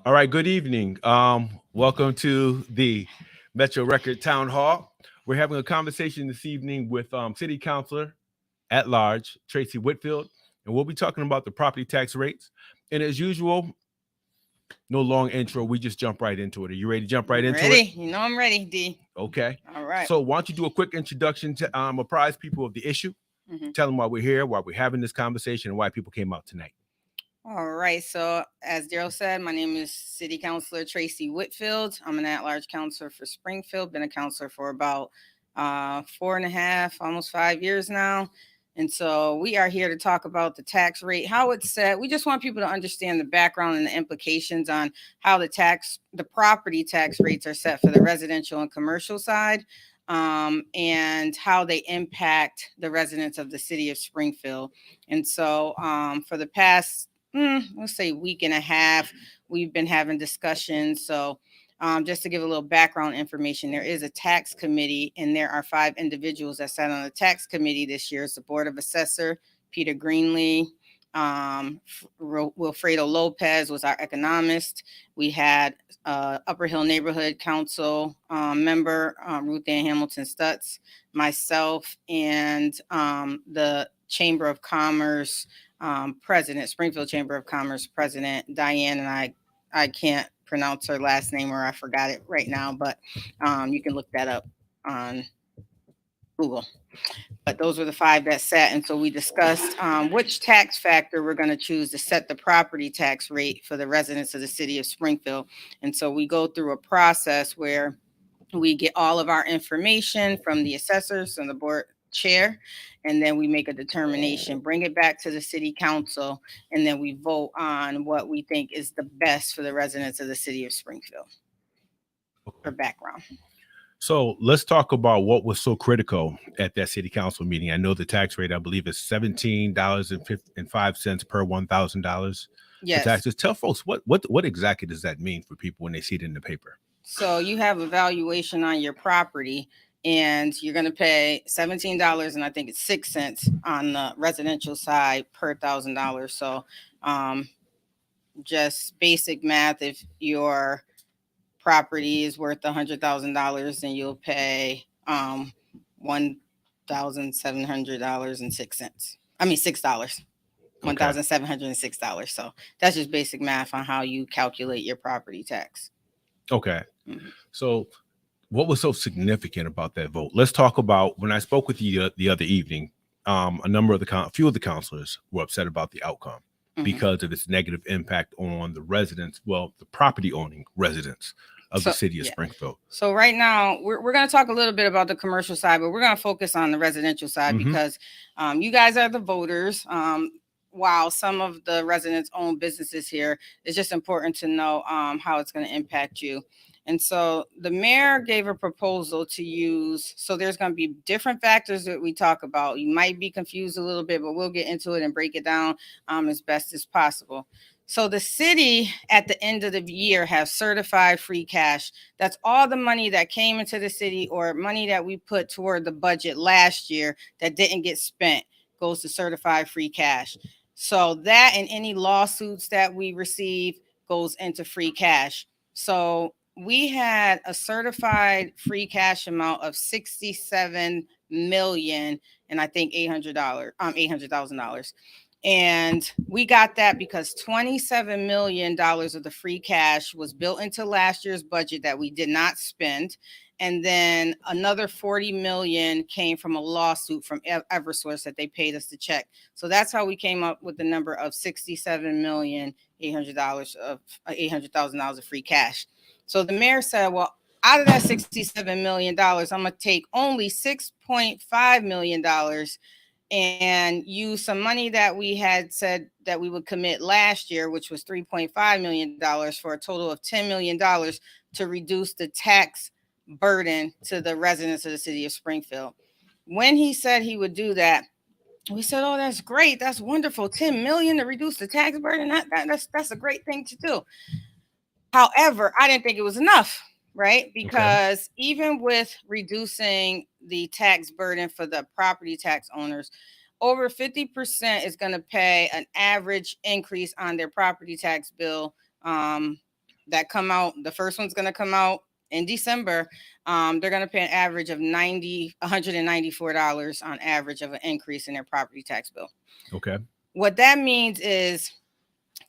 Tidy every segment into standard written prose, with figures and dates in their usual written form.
All right, good evening. Welcome to the Metro Record Town Hall. We're having a conversation this evening with City Councilor at Large, Tracye Whitfield, and we'll be talking about the property tax rates. And as usual, no long intro. We just jump right into it. Are you ready to jump right into it? Ready? You know I'm ready, D. Okay. All right. So why don't you do a quick introduction to apprise people of the issue, Mhm. tell them why we're here, why we're having this conversation, and why people came out tonight. All right. So, as Daryl said, my name is City Councilor Tracye Whitfield. I'm an at-large counselor for Springfield. Been a counselor for about 4.5, almost 5 years now. And so we are here to talk about the tax rate, how it's set. We just want people to understand the background and the implications on how the property tax rates are set for the residential and commercial side, and how they impact the residents of the city of Springfield. And so for the past let's say week and a half, we've been having discussions. So just to give a little background information, there is a tax committee, and there are 5 individuals that sat on the tax committee this year. It's the Board of Assessor, Peter Greenlee, Wilfredo Lopez was our economist. We had Upper Hill Neighborhood Council member, Ruth Ann Hamilton Stutz, myself, and the Chamber of Commerce president, Springfield Chamber of Commerce president, Diane, and I can't pronounce her last name, or I forgot it right now, but you can look that up on Google. But those were the 5 that sat. And so we discussed which tax factor we're going to choose to set the property tax rate for the residents of the city of Springfield. And so we go through a process where we get all of our information from the assessors and the board chair, and then we make a determination, bring it back to the city council, and then we vote on what we think is the best for the residents of the city of Springfield. For background. So let's talk about what was so critical at that city council meeting. I know the tax rate, I believe, is $17.05 per $1,000 Yes. for taxes. Tell folks what exactly does that mean for people when they see it in the paper? So you have a valuation on your property, and you're going to pay $17 and I think it's 6 cents on the residential side per $1,000. So just basic math, if your property is worth $100,000, then you'll pay $1,700.06. I mean $6. $1,706. So that's just basic math on how you calculate your property tax. Okay. Mm-hmm. So what was so significant about that vote? Let's talk about when I spoke with you the other evening. A few of the counselors were upset about the outcome because of its negative impact on the residents, the property owning residents of the city of Springfield. So right now we're going to talk a little bit about the commercial side, but we're going to focus on the residential side because you guys are the voters. While some of the residents own businesses here, it's just important to know how it's going to impact you. And so the mayor gave a proposal to use. So there's going to be different factors that we talk about. You might be confused a little bit, but we'll get into it and break it down as best as possible. So the city at the end of the year has certified free cash. That's all the money that came into the city or money that we put toward the budget last year that didn't get spent goes to certified free cash. So that and any lawsuits that we receive goes into free cash. So we had a certified free cash amount of $67 million and I think $800,000. And we got that because $27 million of the free cash was built into last year's budget that we did not spend. And then another 40 million came from a lawsuit from Eversource that they paid us to check. So that's how we came up with the number of $67,800,000 of free cash. So the mayor said, well, out of that $67 million, I'm going to take only $6.5 million and use some money that we had said that we would commit last year, which was $3.5 million, for a total of $10 million to reduce the tax burden to the residents of the city of Springfield. When he said he would do that, we said, oh, that's great. That's wonderful. $10 million to reduce the tax burden. That's a great thing to do. However, I didn't think it was enough, right? Because even with reducing the tax burden for the property tax owners, over 50% is going to pay an average increase on their property tax bill that come out, the first one's going to come out in December. They're going to pay an average of $194 on average of an increase in their property tax bill. Okay. What that means is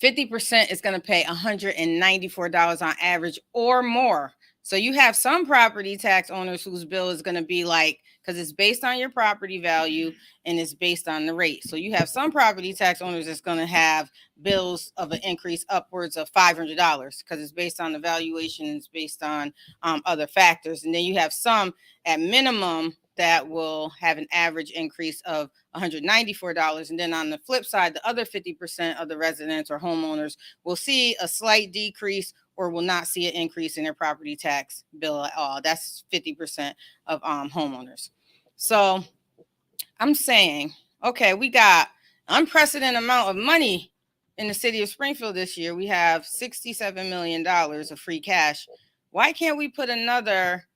50% is going to pay $194 on average or more. So you have some property tax owners whose bill is going to be like, because it's based on your property value and it's based on the rate. So you have some property tax owners that's going to have bills of an increase upwards of $500 because it's based on the valuation and it's based on other factors. And then you have some at minimum that will have an average increase of $194. And then on the flip side, the other 50% of the residents or homeowners will see a slight decrease or will not see an increase in their property tax bill at all. That's 50% of homeowners. So I'm saying, okay, we got unprecedented amount of money in the city of Springfield this year. We have $67 million of free cash. Why can't we put another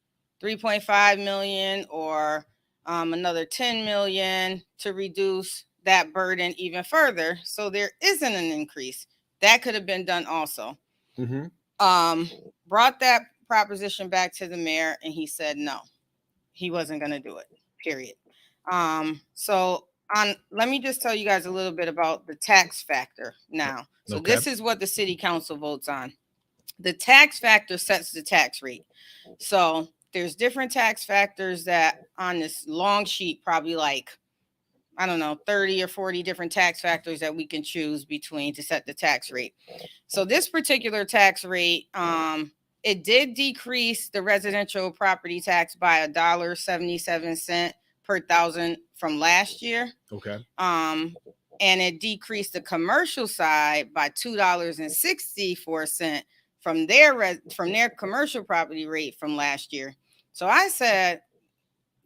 3.5 million or another 10 million to reduce that burden even further so there isn't an increase? That could have been done also. Mm-hmm. Brought that proposition back to the mayor and he said no, he wasn't going to do it, period. So let me just tell you guys a little bit about the tax factor now. So This is what the city council votes on. The tax factor sets the tax rate. So there's different tax factors that on this long sheet, probably like, I don't know, 30 or 40 different tax factors that we can choose between to set the tax rate. So this particular tax rate, it did decrease the residential property tax by $1.77 per thousand from last year. Okay. And it decreased the commercial side by $2.64 from their commercial property rate from last year. So I said,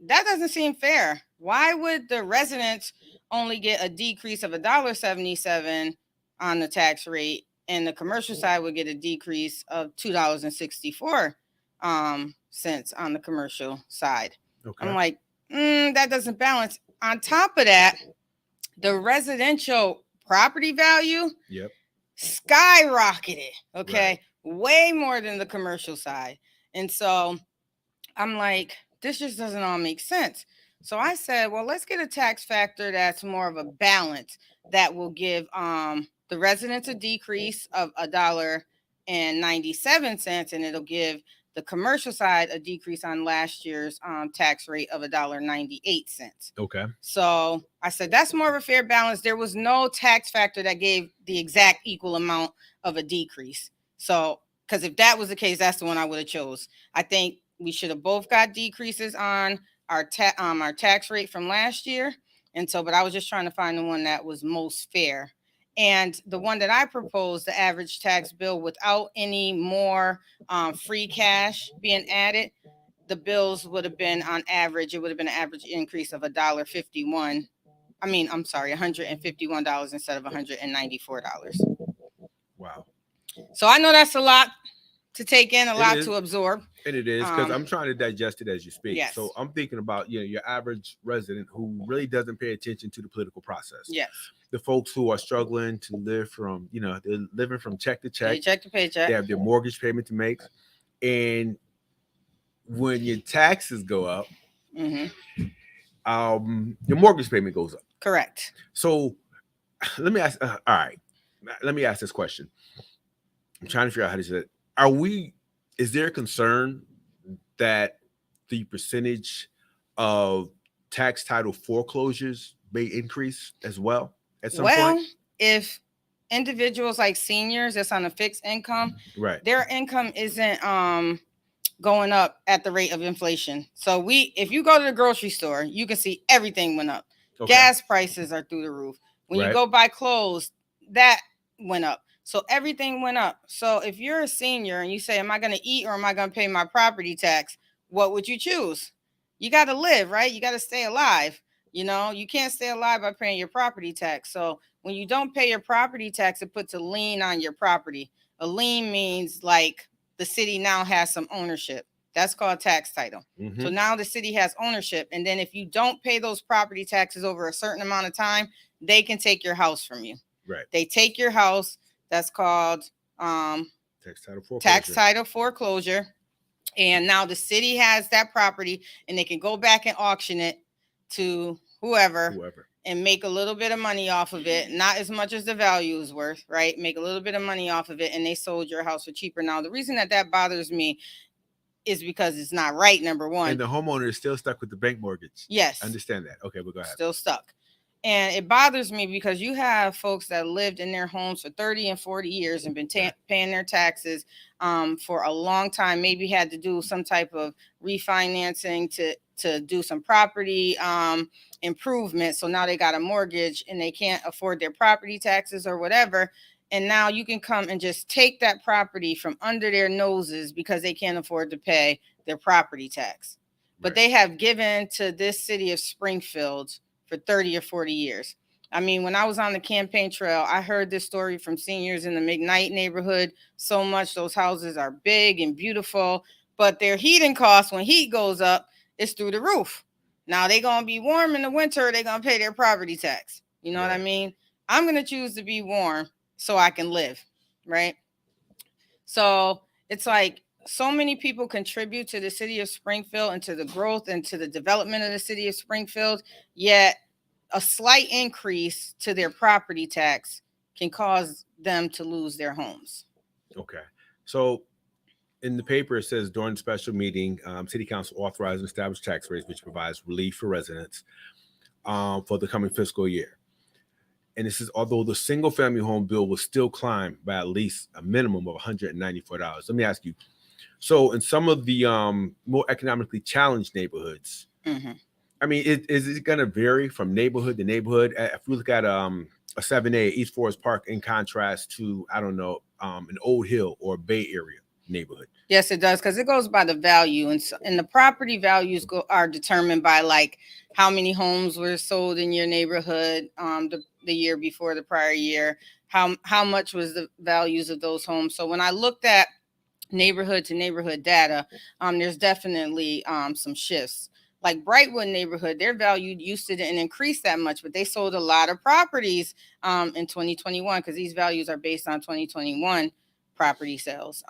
that doesn't seem fair. Why would the residents only get a decrease of $1.77 on the tax rate and the commercial side would get a decrease of $2.64 cents on the commercial side? Okay. I'm like, that doesn't balance. On top of that, the residential property value skyrocketed, okay? Right. Way more than the commercial side. And so I'm like, this just doesn't all make sense. So I said, well, let's get a tax factor that's more of a balance that will give the residents a decrease of $1.97, and it'll give the commercial side a decrease on last year's tax rate of $1.98. Okay. So I said, that's more of a fair balance. There was no tax factor that gave the exact equal amount of a decrease. So, because if that was the case, that's the one I would have chose. I think we should have both got decreases on our tax rate from last year. And so, but I was just trying to find the one that was most fair. And the one that I proposed, the average tax bill without any more free cash being added, the bills would have been on average, it would have been an average increase of $1.51. $151 instead of $194. Wow. So I know that's a lot to take in, a lot to absorb. And it is, because I'm trying to digest it as you speak. Yes. So I'm thinking about, your average resident who really doesn't pay attention to the political process. Yes. The folks who are struggling to live from, they're living from check to check. Paycheck to paycheck. They have their mortgage payment to make. And when your taxes go up, your mortgage payment goes up. Correct. So let me ask, let me ask this question. I'm trying to figure out how to say it. Is there a concern that the percentage of tax title foreclosures may increase as well at some point? Well, if individuals like seniors that's on a fixed income, right, their income isn't going up at the rate of inflation. So if you go to the grocery store, you can see everything went up. Okay. Gas prices are through the roof. When you go buy clothes, that went up. So everything went up. So if you're a senior and you say, am I going to eat or am I going to pay my property tax? What would you choose? You got to live, right? You got to stay alive. You can't stay alive by paying your property tax. So when you don't pay your property tax, it puts a lien on your property. A lien means like the city now has some ownership. That's called tax title. Mm-hmm. So now the city has ownership. And then if you don't pay those property taxes over a certain amount of time, they can take your house from you. Right. They take your house. That's called Tax title foreclosure. And now the city has that property and they can go back and auction it to whoever and make a little bit of money off of it. Not as much as the value is worth, right? Make a little bit of money off of it and they sold your house for cheaper. Now, the reason that bothers me is because it's not right, number one. And the homeowner is still stuck with the bank mortgage. Yes. I understand that. Okay, but go ahead. Still stuck. And it bothers me because you have folks that lived in their homes for 30 and 40 years and been paying their taxes for a long time, maybe had to do some type of refinancing to do some property improvement. So now they got a mortgage and they can't afford their property taxes or whatever. And now you can come and just take that property from under their noses because they can't afford to pay their property tax. But they have given to this city of Springfield for 30 or 40 years. I mean, when I was on the campaign trail, I heard this story from seniors in the McKnight neighborhood so much. Those houses are big and beautiful, but their heating costs when heat goes up is through the roof. Now they're going to be warm in the winter. They're going to pay their property tax. You know what I mean? I'm going to choose to be warm so I can live, right? So it's like so many people contribute to the city of Springfield and to the growth and to the development of the city of Springfield, yet a slight increase to their property tax can cause them to lose their homes. Okay. So in the paper, it says during the special meeting, City Council authorized and established tax rates, which provides relief for residents for the coming fiscal year. And this is although the single family home bill will still climb by at least a minimum of $194. Let me ask you. So in some of the more economically challenged neighborhoods, I mean, is it going to vary from neighborhood to neighborhood? If we look at a 7A, East Forest Park, in contrast to, I don't know, an Old Hill or Bay Area neighborhood. Yes, it does, because it goes by the value, and the property values are determined by like how many homes were sold in your neighborhood the year before the prior year, how much was the values of those homes. So when I looked at neighborhood to neighborhood data, there's definitely some shifts. Like Brightwood neighborhood, their value used to didn't increase that much, but they sold a lot of properties in 2021 because these values are based on 2021 property sales.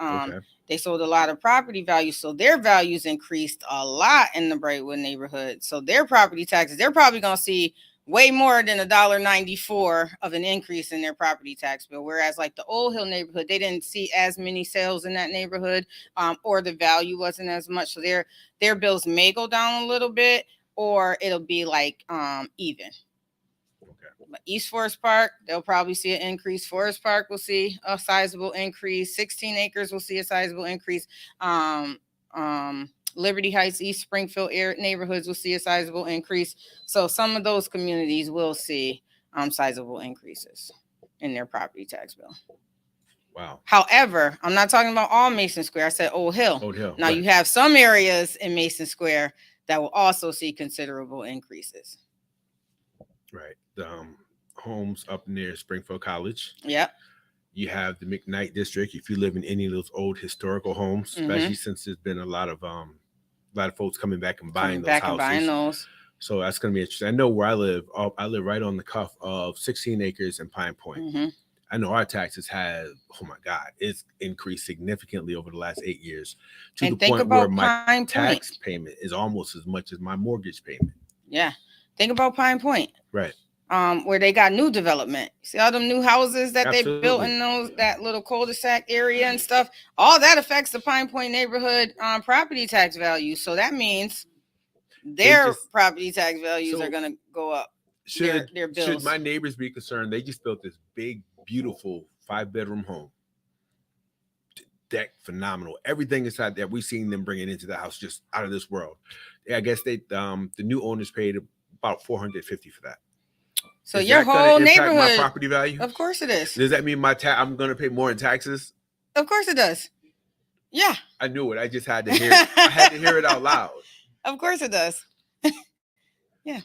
They sold a lot of property values, so their values increased a lot in the Brightwood neighborhood. So their property taxes, they're probably going to see way more than $1.94 of an increase in their property tax bill. Whereas like the Old Hill neighborhood, they didn't see as many sales in that neighborhood, or the value wasn't as much. So their bills may go down a little bit, or it'll be like even. But East Forest Park, they'll probably see an increase. Forest Park will see a sizable increase. 16 acres will see a sizable increase. Liberty Heights, East Springfield neighborhoods will see a sizable increase. So some of those communities will see sizable increases in their property tax bill. Wow. However, I'm not talking about all Mason Square. I said Old Hill. Now you have some areas in Mason Square that will also see considerable increases. Right. The homes up near Springfield College. Yep. You have the McKnight district. If you live in any of those old historical homes, especially since there's been a lot of folks coming back and buying those. So that's going to be interesting. I know where I live. I live right on the cuff of 16 acres in Pine Point. I know our taxes have, oh my God, it's increased significantly over the last 8 years to the point where my tax payment is almost as much as my mortgage payment. Yeah. Think about Pine Point. Right. Where they got new development. See all them new houses that they built in that little cul-de-sac area and stuff. All that affects the Pine Point neighborhood property tax value. So that means their property tax values are going to go up. Should my neighbors be concerned? They just built this big, beautiful 5-bedroom home. Deck, phenomenal. Everything inside there, we've seen them bring it into the house, just out of this world. I guess the new owners paid about $450 for that. So your whole neighborhood, my property value? Of course it is. Does that mean I'm going to pay more in taxes? Of course it does. Yeah. I knew it. I just had to hear it. I had to hear it out loud. Of course it does. Yeah.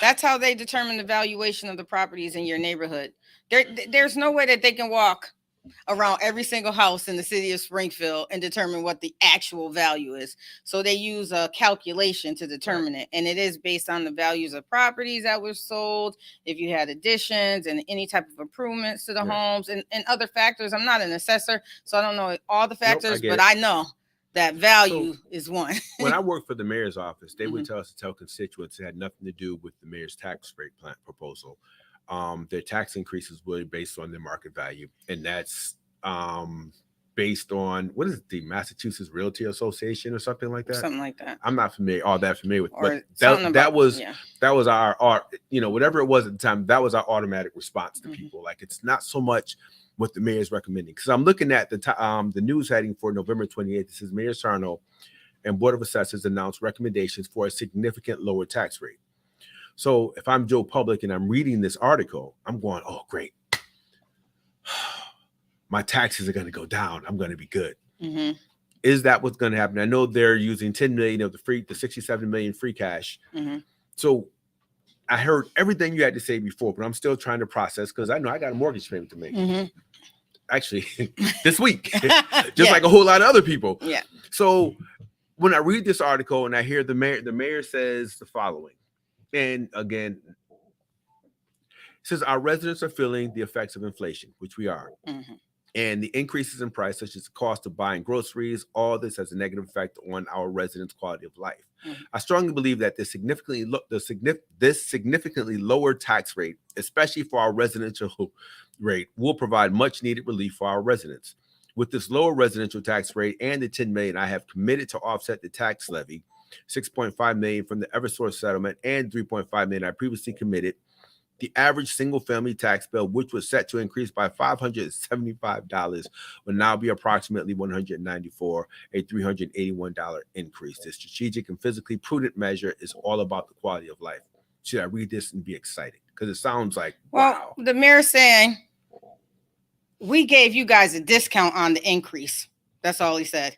That's how they determine the valuation of the properties in your neighborhood. There's no way that they can walk around every single house in the city of Springfield and determine what the actual value is. So they use a calculation to determine it. And it is based on the values of properties that were sold, if you had additions and any type of improvements to the homes and other factors. I'm not an assessor, so I don't know all the factors, but I know that value is one. When I worked for the mayor's office, they would tell us to tell constituents it had nothing to do with the mayor's tax rate plan proposal. Their tax increases were based on their market value, and that's based on what is it, the Massachusetts Realty Association or something like that. Something like that. I'm not all that familiar with, but that was our whatever it was at the time. That was our automatic response to people. Like, it's not so much what the mayor is recommending, because I'm looking at the news heading for November 28th. This is Mayor Sarno and Board of Assessors announced recommendations for a significant lower tax rate. So if I'm Joe Public and I'm reading this article, I'm going, oh, great. My taxes are going to go down. I'm going to be good. Is that what's going to happen? I know they're using 10 million of the 67 million free cash. So I heard everything you had to say before, but I'm still trying to process, because I know I got a mortgage payment to make. Actually, this week, just like a whole lot of other people. So when I read this article and I hear the mayor says the following. And again, it says our residents are feeling the effects of inflation, which we are. And the increases in price, such as the cost of buying groceries, all this has a negative effect on our residents' quality of life. I strongly believe that this significantly lower tax rate, especially for our residential rate, will provide much needed relief for our residents. With this lower residential tax rate and the 10 million I have committed to offset the tax levy, 6.5 million from the Eversource settlement and 3.5 million I previously committed, the average single family tax bill, which was set to increase by $575, will now be approximately $194, a $381 increase. This strategic and physically prudent measure is all about the quality of life. Should I read this and be excited? Because it sounds like, wow. The mayor's saying, we gave you guys a discount on the increase. That's all he said.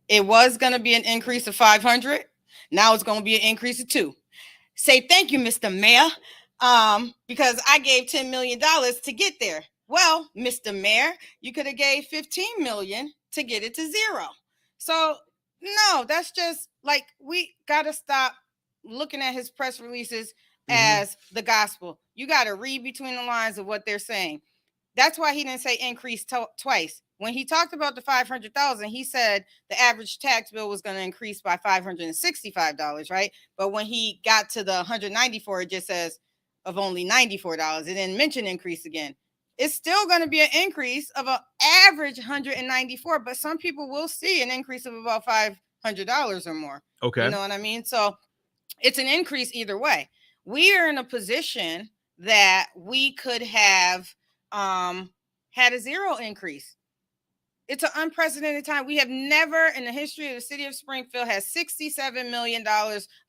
It was going to be an increase of 500. Now it's going to be an increase of 2. Say thank you, Mr. Mayor, because I gave $10 million to get there. Well, Mr. Mayor, you could have gave 15 million to get it to 0. So no, that's just like, we got to stop looking at his press releases as the gospel. You got to read between the lines of what they're saying. That's why he didn't say increase twice. When he talked about the 500,000, he said the average tax bill was going to increase by $565, right? But when he got to the 194, it just says of only $94. It didn't mention increase again. It's still going to be an increase of an average 194, but some people will see an increase of about $500 or more. Okay. You know what I mean? So it's an increase either way. We are in a position that we could have had a 0 increase. It's an unprecedented time. We have never in the history of the city of Springfield had $67 million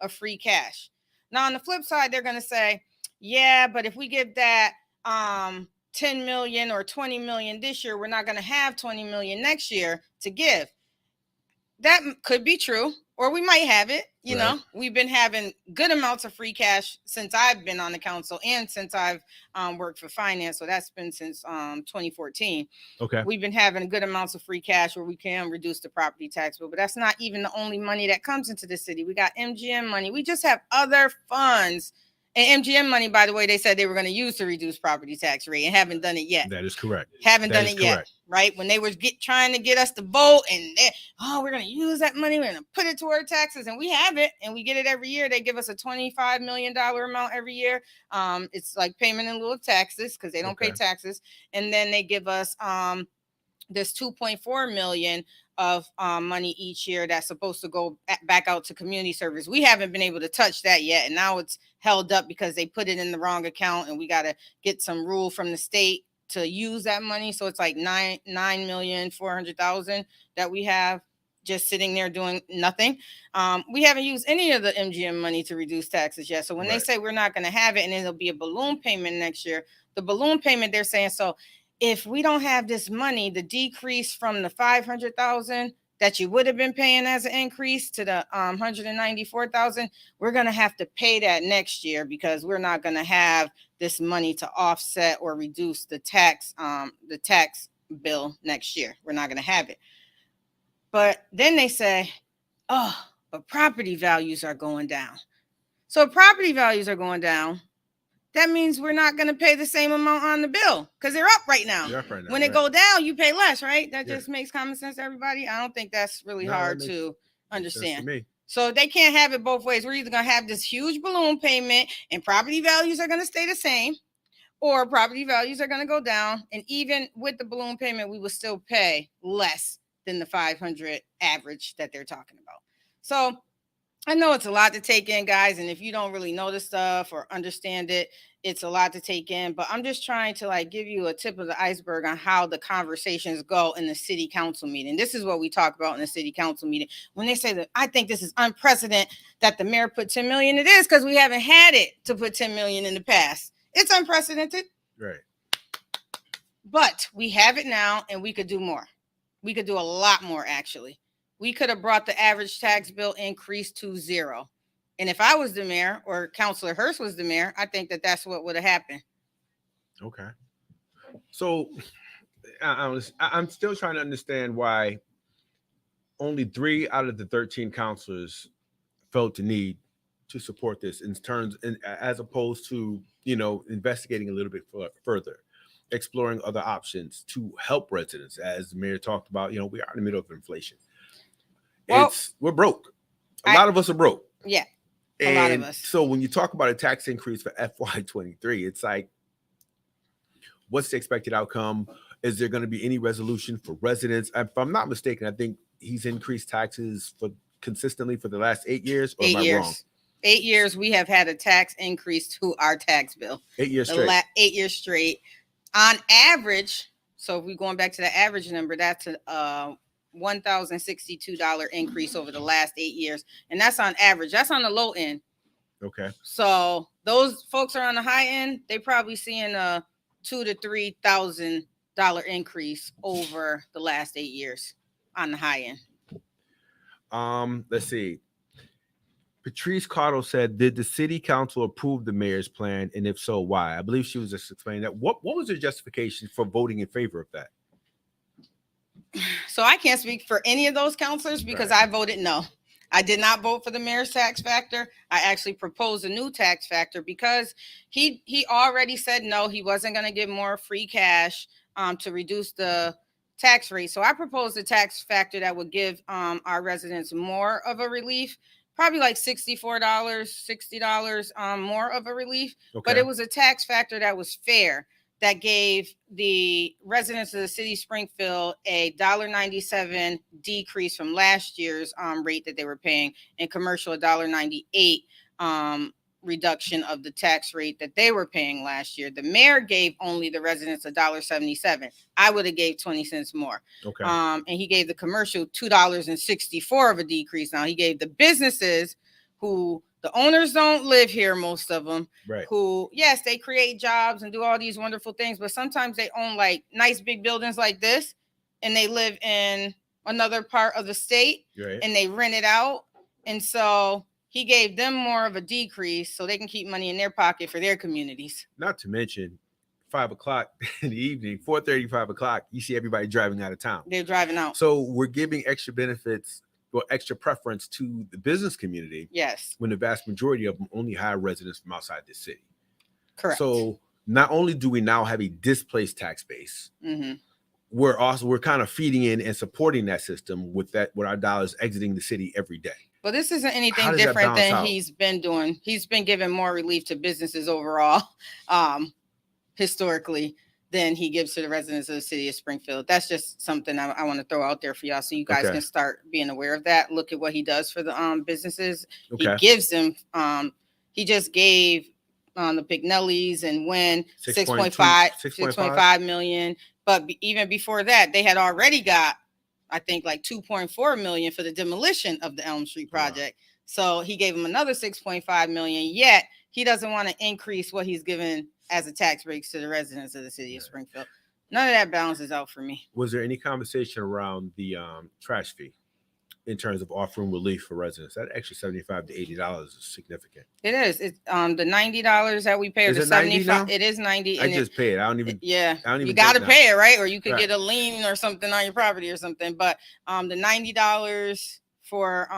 of free cash. Now, on the flip side, they're going to say, yeah, but if we give that 10 million or 20 million this year, we're not going to have 20 million next year to give. That could be true, or we might have it. You know, we've been having good amounts of free cash since I've been on the council and since I've worked for finance. So that's been since 2014. Okay. We've been having good amounts of free cash where we can reduce the property tax bill, but that's not even the only money that comes into the city. We got MGM money. We just have other funds. And MGM money, by the way, they said they were going to use to reduce property tax rate and haven't done it yet. That is correct. Haven't done it yet, right? When they were trying to get us to vote and we're going to use that money, we're going to put it toward taxes, and we have it, and we get it every year. They give us a $25 million amount every year. It's like payment in lieu of taxes because they don't pay taxes. And then they give us this 2.4 million of money each year that's supposed to go back out to community service. We haven't been able to touch that yet, and now it's held up because they put it in the wrong account, and we got to get some rule from the state to use that money. So it's like 9,400,000 that we have just sitting there doing nothing. We haven't used any of the MGM money to reduce taxes yet. So when they say we're not going to have it and it'll be a balloon payment next year, the balloon payment, they're saying, so if we don't have this money, the decrease from the 500,000 that you would have been paying as an increase to the 194,000, we're going to have to pay that next year because we're not going to have this money to offset or reduce the tax bill next year. We're not going to have it. But then they say, oh, but property values are going down. So property values are going down. That means we're not going to pay the same amount on the bill because they're up right now. When they go down, you pay less, right? That just makes common sense to everybody. I don't think that's really hard to understand. To so they can't have it both ways. We're either going to have this huge balloon payment and property values are going to stay the same, or property values are going to go down. And even with the balloon payment, we will still pay less than the 500 average that they're talking about. So I know it's a lot to take in, guys. And if you don't really know this stuff or understand it, it's a lot to take in. But I'm just trying to like give you a tip of the iceberg on how the conversations go in the city council meeting. This is what we talk about in the city council meeting. When they say that, I think this is unprecedented that the mayor put 10 million. It is because we haven't had it to put 10 million in the past. It's unprecedented. Right. But we have it now and we could do more. We could do a lot more, actually. We could have brought the average tax bill increase to 0. And if I was the mayor or Councilor Hurst was the mayor, I think that that's what would have happened. Okay. So I'm still trying to understand why only 3 out of the 13 councilors felt the need to support this in terms, as opposed to, investigating a little bit further, exploring other options to help residents. As the mayor talked about, we are in the middle of inflation. Well, we're broke. A lot of us are broke. Yeah. A lot of us. So when you talk about a tax increase for FY23, it's like, what's the expected outcome? Is there going to be any resolution for residents? If I'm not mistaken, I think he's increased taxes consistently for the last 8 years. Or 8 am I years. wrong? 8 years we have had a tax increase to our tax bill. 8 years straight. 8 years straight. On average, so if we're going back to the average number, that's a $1,062 increase over the last 8 years. And that's on average. That's on the low end. Okay. So those folks are on the high end. They probably seeing a $2,000 to $3,000 increase over the last 8 years on the high end. Let's see. Patrice Cotto said, did the city council approve the mayor's plan? And if so, why? I believe she was just explaining that. What was her justification for voting in favor of that? So I can't speak for any of those counselors because I voted no. I did not vote for the mayor's tax factor. I actually proposed a new tax factor because he already said no, he wasn't going to give more free cash to reduce the tax rate. So I proposed a tax factor that would give our residents more of a relief, probably like $64, $60 more of a relief. Okay. But it was a tax factor that was fair, that gave the residents of the city of Springfield a $1.97 decrease from last year's rate that they were paying, and commercial $1.98 reduction of the tax rate that they were paying last year. The mayor gave only the residents $1.77. I would have gave 20 cents more. Okay. And he gave the commercial $2.64 of a decrease. Now he gave the businesses who the owners don't live here, most of them, right, who, yes, they create jobs and do all these wonderful things, but sometimes they own like nice big buildings like this and they live in another part of the state, right, and they rent it out. And so he gave them more of a decrease so they can keep money in their pocket for their communities. Not to mention 5 o'clock in the evening, 4:30, 5 o'clock, you see everybody driving out of town. They're driving out. So we're giving extra benefits or extra preference to the business community. Yes. When the vast majority of them only hire residents from outside the city. Correct. So not only do we now have a displaced tax base, mm-hmm, we're kind of feeding in and supporting that system with our dollars exiting the city every day. But this isn't anything different than he's been doing. He's been giving more relief to businesses overall, historically, than he gives to the residents of the city of Springfield. That's just something I want to throw out there for y'all so you guys can start being aware of that. Look at what he does for the businesses. Okay. He gives them, he just gave the Pignellis and Wynn 6.5 million. But even before that, they had already got, I think, like 2.4 million for the demolition of the Elm Street project. Wow. So he gave them another 6.5 million, yet he doesn't want to increase what he's given as a tax breaks to the residents of the city of Springfield. None of that balances out for me. Was there any conversation around the trash fee? in terms of offering relief for residents. That extra $75 to $80 is significant. It is. It's the $90 that we pay, or Is the it 90 $75. now? It is 90. I And just pay it. I don't even. Yeah, I don't even you got to think pay it, right? Or you could Right. get a lien or something on your property or something. But the $90 for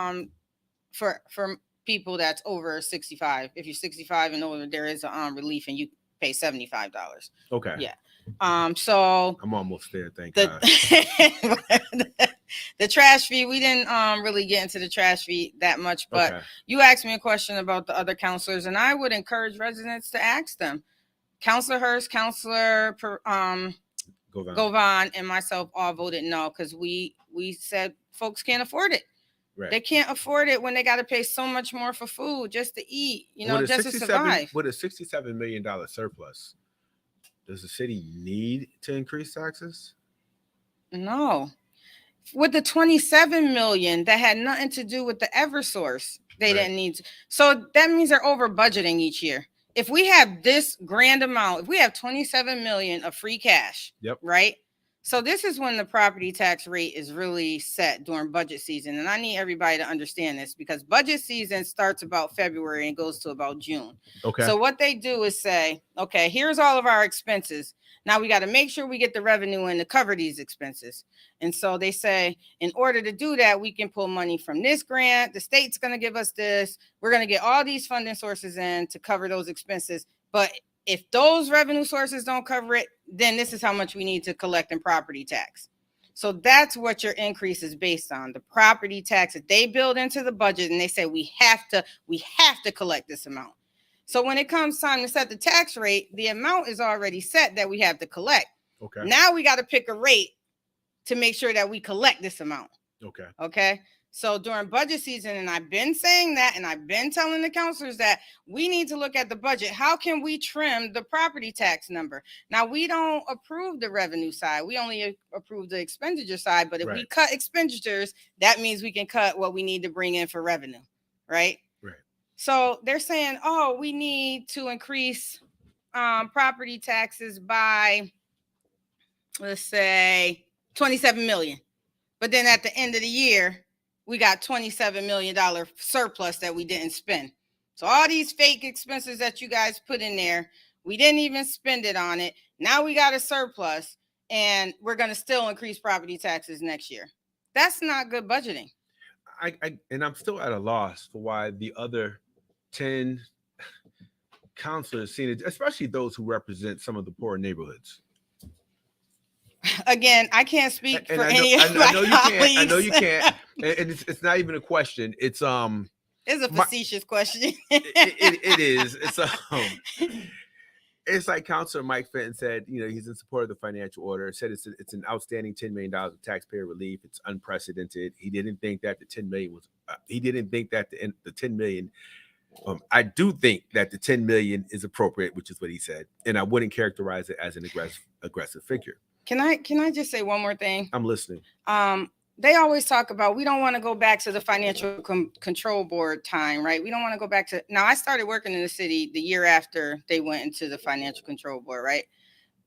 people that's over 65. If you're 65 and older, there is a relief, and you pay $75. Okay. Yeah. So I'm almost there. Thank the God. the trash fee, we didn't really get into the trash fee that much, but Okay. you asked me a question about the other counselors, and I would encourage residents to ask them. Counselor Hurst, Counselor Govan, and myself all voted no, because we said folks can't afford it. Right. They can't afford it when they got to pay so much more for food just to eat, just to survive. With a $67 million surplus, does the city need to increase taxes? No. With the 27 million, that had nothing to do with the Eversource, they didn't need to. So that means they're over budgeting each year. If we have this grand amount, if we have 27 million of free cash, right? So this is when the property tax rate is really set during budget season. And I need everybody to understand this, because budget season starts about February and goes to about June. Okay. So what they do is say, okay, here's all of our expenses. Now we got to make sure we get the revenue in to cover these expenses. And so they say, in order to do that, we can pull money from this grant. The state's going to give us this. We're going to get all these funding sources in to cover those expenses. But if those revenue sources don't cover it, then this is how much we need to collect in property tax. So that's what your increase is based on, the property tax that they build into the budget, and they say we have to collect this amount. So when it comes time to set the tax rate, the amount is already set that we have to collect. Okay. Now we got to pick a rate to make sure that we collect this amount. Okay. Okay. So during budget season, and I've been saying that, and I've been telling the counselors that we need to look at the budget. How can we trim the property tax number? Now, we don't approve the revenue side. We only approve the expenditure side. But if we cut expenditures, that means we can cut what we need to bring in for revenue. Right. Right. So they're saying, oh, we need to increase property taxes by, let's say, 27 million. But then at the end of the year, we got $27 million surplus that we didn't spend. So all these fake expenses that you guys put in there, we didn't even spend it on it. Now we got a surplus, and we're going to still increase property taxes next year. That's not good budgeting. And I'm still at a loss for why the other 10 counselors seen it, especially those who represent some of the poor neighborhoods. Again, I can't speak for any of my colleagues. I know you can't. And it's not even a question. It's a facetious question. It is. It's like Councilor Mike Fenton said, he's in support of the financial order, said it's an outstanding $10 million of taxpayer relief. It's unprecedented. He didn't think that the 10 million was, he didn't think that the 10 million, I do think that the 10 million is appropriate, which is what he said. And I wouldn't characterize it as an aggressive figure. Can I just say one more thing? I'm listening. They always talk about, we don't want to go back to the financial control board time, right? We don't want to go back to, now I started working in the city the year after they went into the financial control board, right?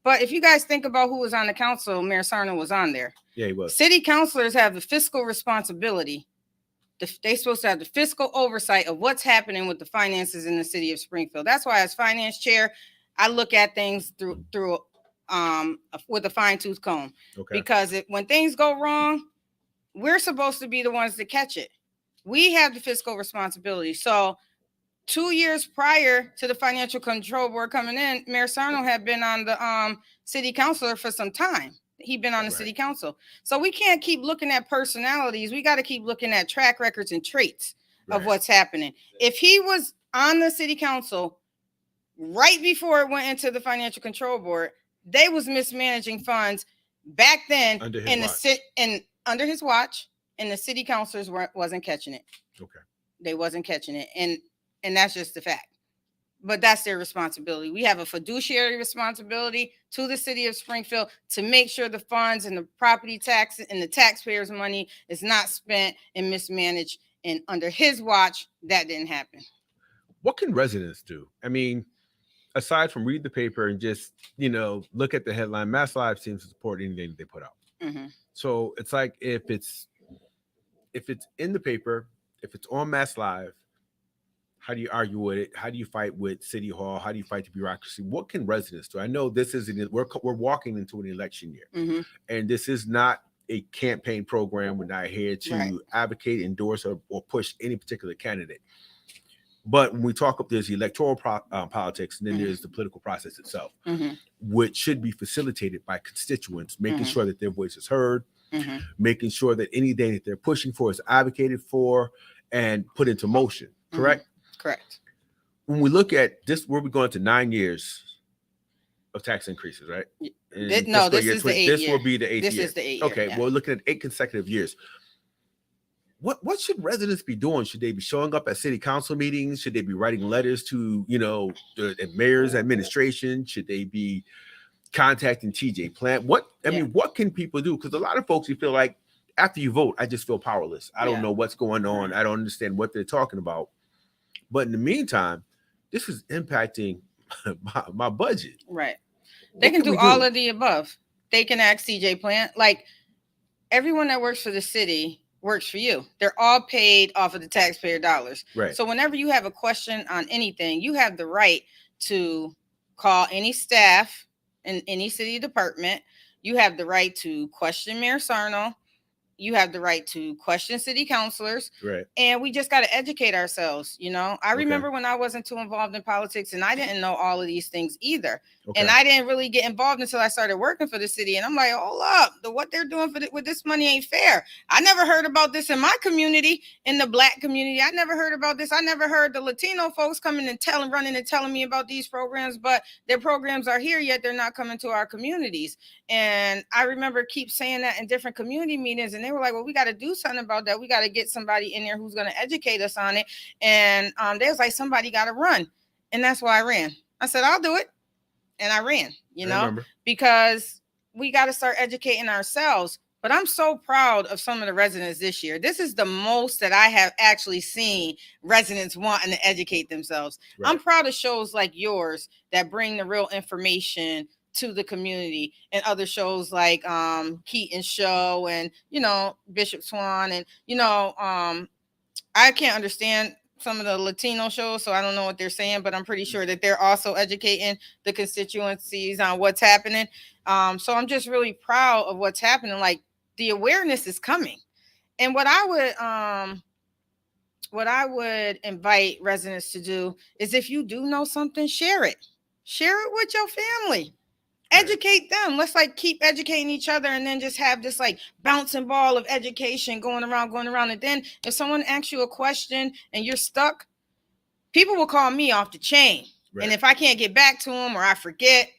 But if you guys think about who was on the council, Mayor Sarno was on there. Yeah, he was. City councilors have the fiscal responsibility. They're supposed to have the fiscal oversight of what's happening with the finances in the city of Springfield. That's why as finance chair, I look at things through with a fine-tooth comb. Okay. Because when things go wrong, we're supposed to be the ones to catch it. We have the fiscal responsibility. So 2 years prior to the financial control board coming in, Mayor Sarno had been on the city councilor for some time. He'd been on the city council. So we can't keep looking at personalities. We got to keep looking at track records and traits of what's happening. If he was on the city council right before it went into the financial control board, they was mismanaging funds back then under his watch, and the city councilors wasn't catching it. Okay. They wasn't catching it. And that's just the fact. But that's their responsibility. We have a fiduciary responsibility to the city of Springfield to make sure the funds and the property tax and the taxpayers' money is not spent and mismanaged. And under his watch, that didn't happen. What can residents do? I mean, aside from read the paper and just, look at the headline, Mass Live seems to support anything that they put out. Mm-hmm. So it's like if if it's in the paper, if it's on Mass Live, how do you argue with it? How do you fight with City Hall? How do you fight the bureaucracy? What can residents do? I know this isn't, we're walking into an election year, and this is not a campaign program. We're not here to advocate, endorse, or push any particular candidate. But when we talk up, there's the electoral politics, and then there's the political process itself, which should be facilitated by constituents, making sure that their voice is heard, making sure that anything that they're pushing for is advocated for and put into motion. Correct? Correct. When we look at this, we're going to 9 years of tax increases, right? No, this is the 8th year. This will be the 8th year. This is the 8th year. Okay, well, we're looking at 8 consecutive years. What should residents be doing? Should they be showing up at city council meetings? Should they be writing letters to, the mayor's administration? Should they be contacting TJ Plant? What can people do? Because a lot of folks, you feel like after you vote, I just feel powerless. I don't know what's going on. I don't understand what they're talking about. But in the meantime, this is impacting my budget. Right. They can do all of the above. They can ask TJ Plant. Like, everyone that works for the city works for you. They're all paid off of the taxpayer dollars. Right. So whenever you have a question on anything, you have the right to call any staff in any city department. You have the right to question Mayor Sarno. You have the right to question city councilors. Right. And we just got to educate ourselves. I remember when I wasn't too involved in politics, and I didn't know all of these things either. Okay. And I didn't really get involved until I started working for the city. And I'm like, hold up, what they're doing with this money ain't fair. I never heard about this in my community, in the Black community. I never heard about this. I never heard the Latino folks coming and running and telling me about these programs, but their programs are here, yet they're not coming to our communities. And I remember keep saying that in different community meetings, and they were like, well, we got to do something about that. We got to get somebody in there who's going to educate us on it. And they was like, somebody got to run. And that's why I ran. I said, I'll do it. And I ran, because we got to start educating ourselves. But I'm so proud of some of the residents this year. This is the most that I have actually seen residents wanting to educate themselves. Right. I'm proud of shows like yours that bring the real information to the community, and other shows like Keaton's show and Bishop Swan, and I can't understand some of the Latino shows, so I don't know what they're saying, but I'm pretty sure that they're also educating the constituencies on what's happening. So I'm just really proud of what's happening. Like, the awareness is coming. And what I would invite residents to do is, if you do know something, share it with your family. Educate them. Let's keep educating each other, and then just have this bouncing ball of education going around. And then if someone asks you a question and you're stuck, people will call me off the chain. Right. And if I can't get back to them, or I forget,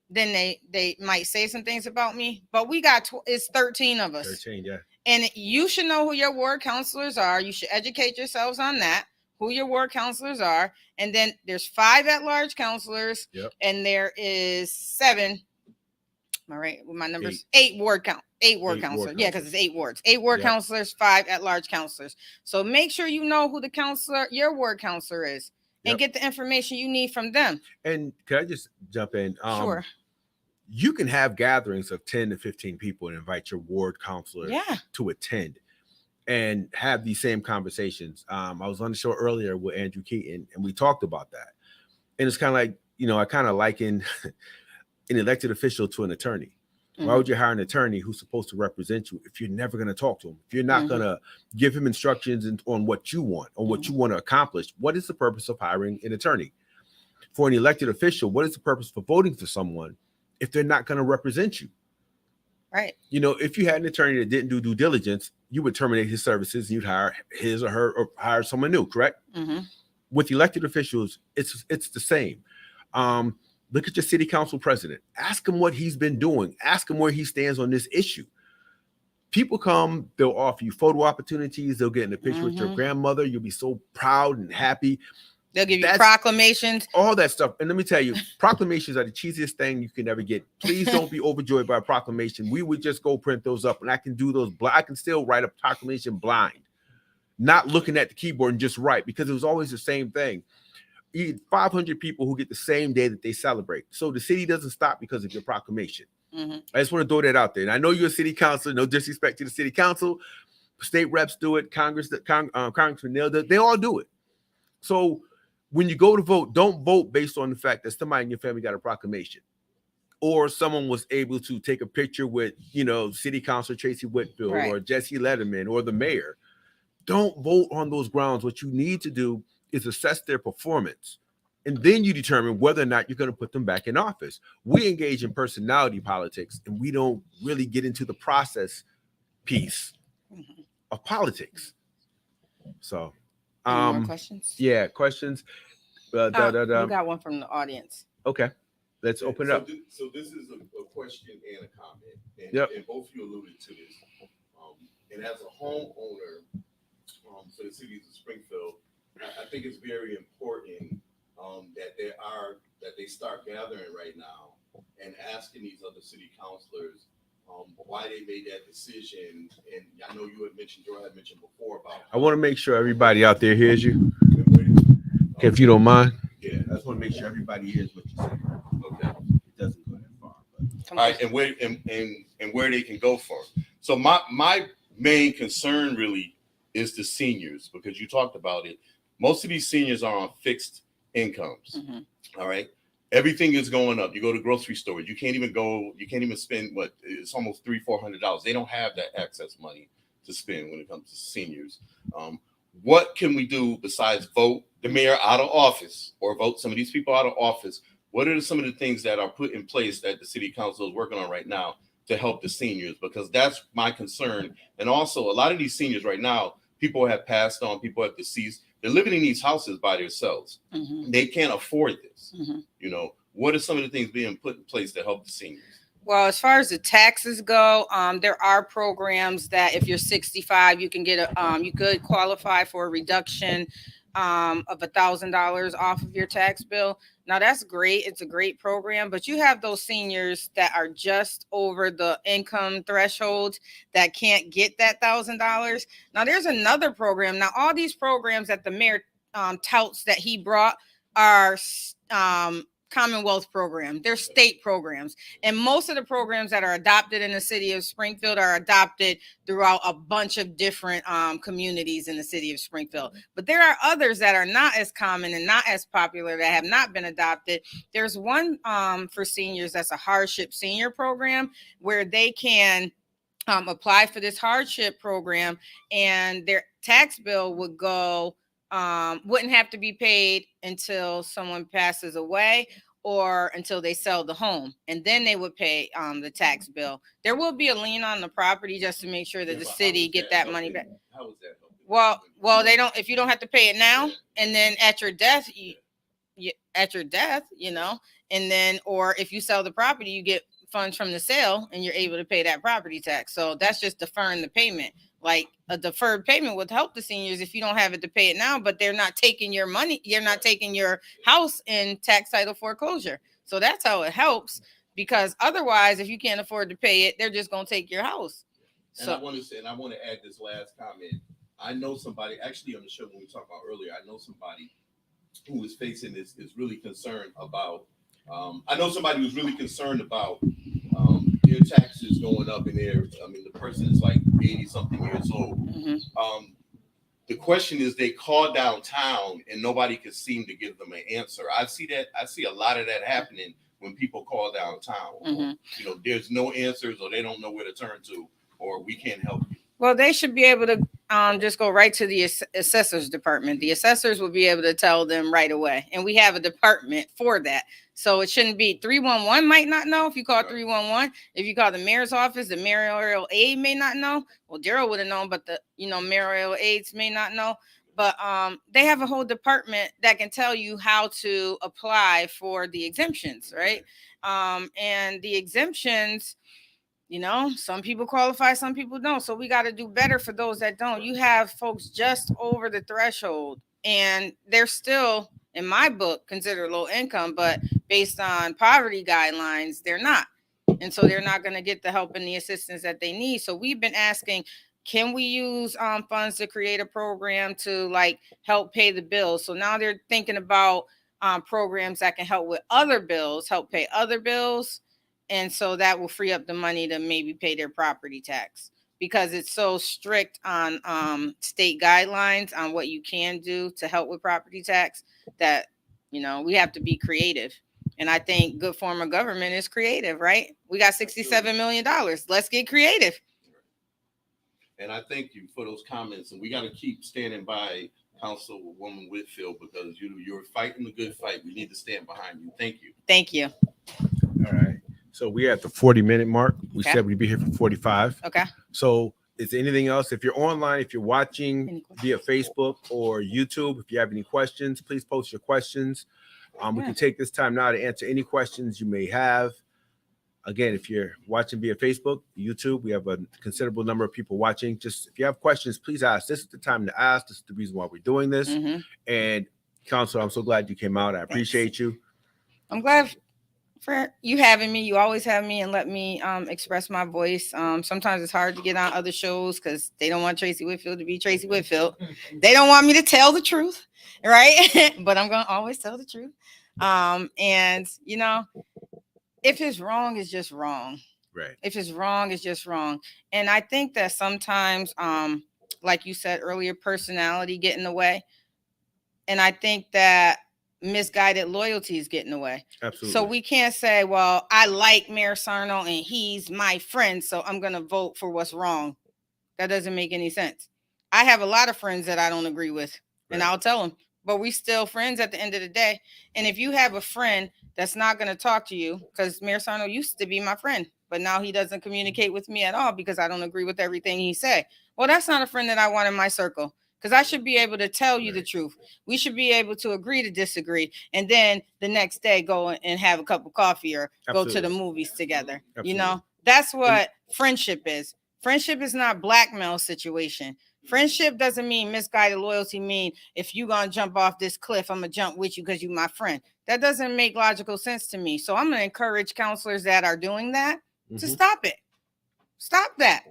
then they might say some things about me. But we got it's 13 of us. 13, yeah. And you should know who your ward counselors are. You should educate yourselves on that, who your ward counselors are. And then there's 5 at-large counselors, and there is 7. All right, with my numbers, 8 ward counselors. Yeah, because it's 8 wards. 8 ward counselors, 5 at-large counselors. So make sure you know who your ward counselor is, and get the information you need from them. And can I just jump in? Sure. You can have gatherings of 10 to 15 people and invite your ward counselor to attend and have these same conversations. I was on the show earlier with Andrew Keaton, and we talked about that. And it's kind of like, I kind of liken an elected official to an attorney. Mm-hmm. Why would you hire an attorney who's supposed to represent you if you're never going to talk to him? If you're not going to give him instructions on what you want, or what you want to accomplish? What is the purpose of hiring an attorney? For an elected official, what is the purpose for voting for someone if they're not going to represent you? Right. If you had an attorney that didn't do due diligence, you would terminate his services, and you'd hire his or her, or hire someone new, correct? Mm-hmm. With elected officials, it's the same. Look at your city council president. Ask him what he's been doing. Ask him where he stands on this issue. People come, they'll offer you photo opportunities. They'll get in a picture with your grandmother. You'll be so proud and happy. They'll give you proclamations. All that stuff. And let me tell you, proclamations are the cheesiest thing you can ever get. Please don't be overjoyed by a proclamation. We would just go print those up, and I can do those. I can still write a proclamation blind, not looking at the keyboard, and just write, because it was always the same thing. 500 people who get the same day that they celebrate. So the city doesn't stop because of your proclamation. Mm-hmm. I just want to throw that out there. And I know you're a city councilor, no disrespect to the city council. State reps do it. Congressman Neal, they all do it. So when you go to vote, don't vote based on the fact that somebody in your family got a proclamation, or someone was able to take a picture with, City Councilor Tracye Whitfield, Right. or Jesse Letterman, or the mayor. Don't vote on those grounds. What you need to do is assess their performance, and then you determine whether or not you're going to put them back in office. We engage in personality politics, and we don't really get into the process piece of politics. So, any more questions? Yeah, questions. We got one from the audience. Okay, let's open it up. So this is a question and a comment, and, Yep. and both of you alluded to this. And as a homeowner, for the cities of Springfield, I think it's very important that they start gathering right now and asking these other city councilors why they made that decision. And I know you had mentioned, Joe had mentioned before about. I want to make sure everybody out there hears you. If you don't mind. Yeah, I just want to make sure everybody hears what you say. okay. It doesn't go that far. But. All right, and where they can go from. So my main concern really is the seniors, because you talked about it. Most of these seniors are on fixed incomes. All right. Everything is going up. You go to grocery stores, you can't even spend it's almost $300-400. They don't have that excess money to spend when it comes to seniors. What can we do besides vote the mayor out of office or vote some of these people out of office? What are some of the things that are put in place that the city council is working on right now to help the seniors? Because that's my concern. And also, a lot of these seniors right now, people have passed on, people have deceased. They're living in these houses by themselves. They can't afford this. What are some of the things being put in place to help the seniors? Well, as far as the taxes go, there are programs that if you're 65, you can get you could qualify for a reduction of $1,000 off of your tax bill. Now that's great. It's a great program, but you have those seniors that are just over the income threshold that can't get that $1,000. Now there's another program. Now all these programs that the mayor touts that he brought are Commonwealth program. They're state programs. And most of the programs that are adopted in the city of Springfield are adopted throughout a bunch of different communities in the city of Springfield. But there are others that are not as common and not as popular that have not been adopted. There's one for seniors that's a hardship senior program where they can apply for this hardship program and their tax bill would go wouldn't have to be paid until someone passes away or until they sell the home, and then they would pay the tax bill. There will be a lien on the property just to make sure that the city get that money back. How is that helping? Well, they don't. If you don't have to pay it now, and then at your death, and then or if you sell the property, you get funds from the sale, and you're able to pay that property tax. So that's just deferring the payment. Like a deferred payment would help the seniors if you don't have it to pay it now, but they're not taking your money. You're not taking your house in tax title foreclosure. So that's how it helps, because otherwise, if you can't afford to pay it, they're just going to take your house. And I want to add this last comment. I know somebody actually on the show when we talked about earlier, I know somebody who is facing this is really concerned about, their taxes going up in there. I mean, the person is like 80 something years old. The question is, they call downtown and nobody can seem to give them an answer. I see a lot of that happening when people call downtown. There's no answers, or they don't know where to turn to, or we can't help you. Well, they should be able to just go right to the assessor's department. The assessors will be able to tell them right away. And we have a department for that. So it shouldn't be 311 might not know if you call 311. If you call the mayor's office, the mayoral aide may not know. Well, Daryl would have known, but the mayoral aides may not know. But they have a whole department that can tell you how to apply for the exemptions, right? And the exemptions, some people qualify, some people don't. So we got to do better for those that don't. You have folks just over the threshold, and they're still, in my book, considered low income, but based on poverty guidelines, they're not. And so they're not going to get the help and the assistance that they need. So we've been asking, can we use funds to create a program to help pay the bills? So now they're thinking about programs that can help with other bills, help pay other bills. And so that will free up the money to maybe pay their property tax. because it's so strict on state guidelines on what you can do to help with property tax that, we have to be creative. And I think good form of government is creative, right? We got $67 million. Let's get creative. And I thank you for those comments. And we got to keep standing by Councilwoman Whitfield, because you're fighting the good fight. We need to stand behind you. Thank you. Thank you. All right. So we're at the 40-minute mark. We said we'd be here for 45. Okay. So is there anything else? If you're online, if you're watching via Facebook or YouTube, if you have any questions, please post your questions. We can take this time now to answer any questions you may have. Again, if you're watching via Facebook, YouTube, we have a considerable number of people watching. Just if you have questions, please ask. This is the time to ask. This is the reason why we're doing this. And Counselor, I'm so glad you came out. I appreciate you. I'm glad for you having me. You always have me and let me express my voice. Sometimes it's hard to get on other shows because they don't want Tracye Whitfield to be Tracye Whitfield. They don't want me to tell the truth, right? But I'm going to always tell the truth. And, if it's wrong, it's just wrong. Right. If it's wrong, it's just wrong. And I think that sometimes, like you said earlier, personality get in the way. And I think that misguided loyalty is getting away. Absolutely. So we can't say, well, I like Mayor Sarno and he's my friend, so I'm going to vote for what's wrong. That doesn't make any sense. I have a lot of friends that I don't agree with, and I'll tell them, but we still friends at the end of the day. And if you have a friend that's not going to talk to you, because Mayor Sarno used to be my friend, but now he doesn't communicate with me at all because I don't agree with everything he say. Well, that's not a friend that I want in my circle. Because I should be able to tell you the truth. We should be able to agree to disagree. And then the next day go and have a cup of coffee or go to the movies together. That's what friendship is. Friendship is not blackmail situation. Friendship doesn't mean misguided loyalty mean if you going to jump off this cliff, I'm going to jump with you because you're my friend. That doesn't make logical sense to me. So I'm going to encourage counselors that are doing that to stop it. Stop that.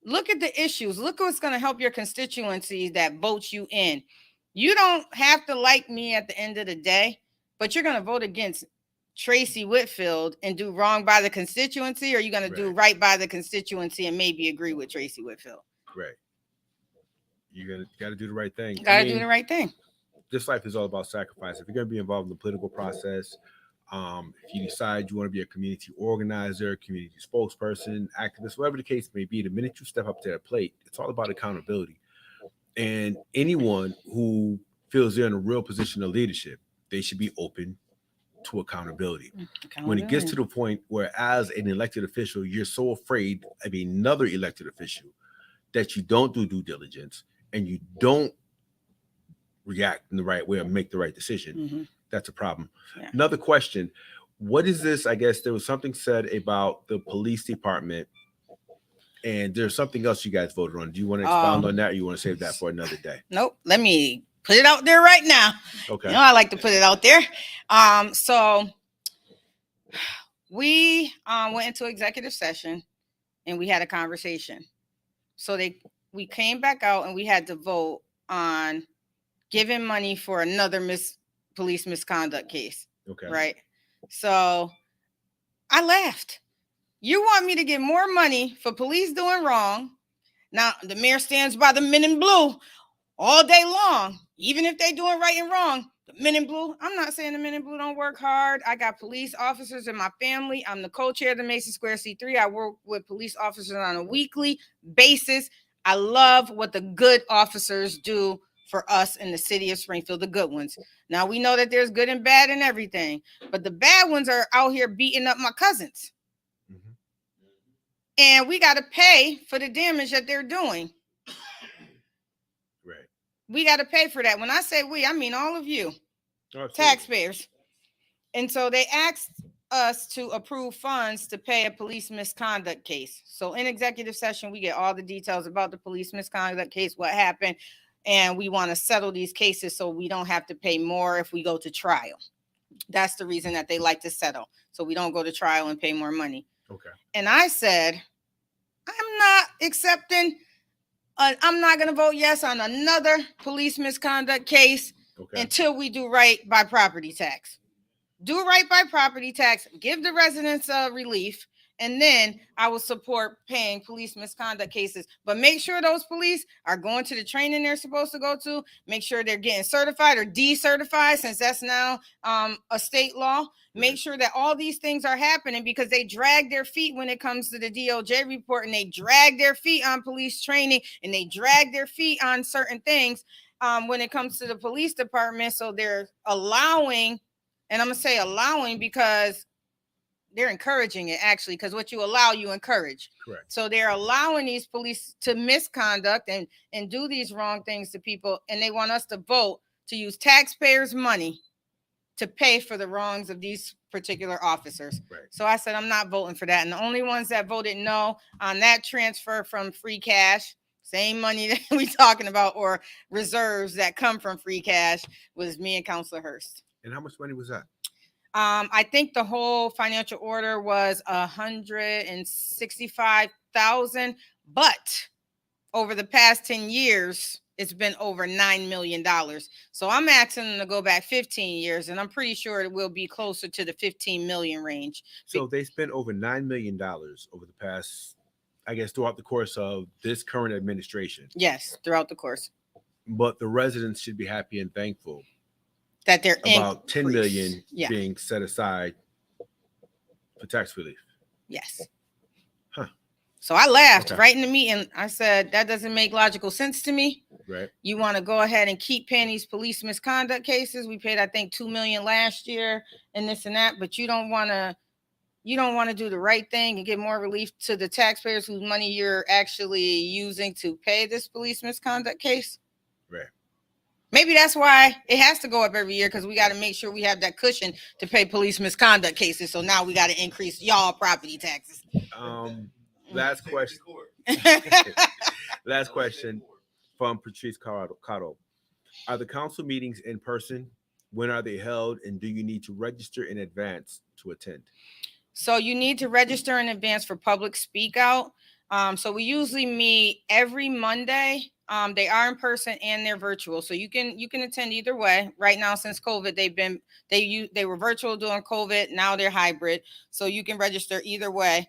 Look at the issues. Look what's going to help your constituency that votes you in. You don't have to like me at the end of the day, but you're going to vote against Tracye Whitfield and do wrong by the constituency, or you're going to do right by the constituency and maybe agree with Tracye Whitfield. Right. You got to do the right thing. Got to do the right thing. This life is all about sacrifice. If you're going to be involved in the political process, if you decide you want to be a community organizer, community spokesperson, activist, whatever the case may be, the minute you step up to that plate, it's all about accountability. And anyone who feels they're in a real position of leadership, they should be open to accountability. When it gets to the point where, as an elected official, you're so afraid of another elected official that you don't do due diligence and you don't react in the right way or make the right decision, that's a problem. Another question. What is this? I guess there was something said about the police department, and there's something else you guys voted on. Do you want to expound on that, or you want to save that for another day? Nope. Let me put it out there right now. Okay. I like to put it out there. So we went into executive session and we had a conversation. So we came back out and we had to vote on giving money for another police misconduct case. Okay. Right. So I laughed. You want me to get more money for police doing wrong? Now the mayor stands by the men in blue all day long, even if they doing right and wrong. The men in blue, I'm not saying the men in blue don't work hard. I got police officers in my family. I'm the co-chair of the Mason Square C3. I work with police officers on a weekly basis. I love what the good officers do for us in the city of Springfield, the good ones. Now we know that there's good and bad in everything, but the bad ones are out here beating up my cousins. And we got to pay for the damage that they're doing. Right. We got to pay for that. When I say we, I mean all of you, taxpayers. And so they asked us to approve funds to pay a police misconduct case. So in executive session, we get all the details about the police misconduct case, what happened, and we want to settle these cases so we don't have to pay more if we go to trial. That's the reason that they like to settle, so we don't go to trial and pay more money. Okay. And I said, I'm not accepting, I'm not going to vote yes on another police misconduct case until we do right by property tax. Do right by property tax, give the residents relief, And then I will support paying police misconduct cases. But make sure those police are going to the training they're supposed to go to. Make sure they're getting certified or decertified, since that's now a state law. Make sure that all these things are happening, because they drag their feet when it comes to the DOJ report, and they drag their feet on police training, and they drag their feet on certain things when it comes to the police department. So they're allowing, and I'm going to say allowing because they're encouraging it, actually, because what you allow, you encourage. Correct. So they're allowing these police to misconduct and do these wrong things to people, and they want us to vote to use taxpayers' money to pay for the wrongs of these particular officers. Right. So I said, I'm not voting for that. And the only ones that voted no on that transfer from free cash, same money that we talking about, or reserves that come from free cash, was me and Councilor Hurst. And how much money was that? I think the whole financial order was $165,000, but over the past 10 years, it's been over $9 million. So I'm asking them to go back 15 years, and I'm pretty sure it will be closer to the 15 million range. So they spent over $9 million over the past, I guess, throughout the course of this current administration. Yes, throughout the course. But the residents should be happy and thankful That they're about 10 million Yeah. being set aside for tax relief. Yes. Huh. So I laughed Okay. right in the meeting. I said, that doesn't make logical sense to me. Right. You want to go ahead and keep paying these police misconduct cases. We paid, I think, $2 million last year and this and that, but you don't want to do the right thing and give more relief to the taxpayers whose money you're actually using to pay this police misconduct case. Right. Maybe that's why it has to go up every year, because we got to make sure we have that cushion to pay police misconduct cases. So now we got to increase y'all property taxes. Last question. Last question from Patrice Cotto. Are the council meetings in person? When are they held? And do you need to register in advance to attend? So you need to register in advance for public speak out. So we usually meet every Monday. They are in person and they're virtual, so you can attend either way. Right now, since COVID, they were virtual during COVID. Now they're hybrid, so you can register either way.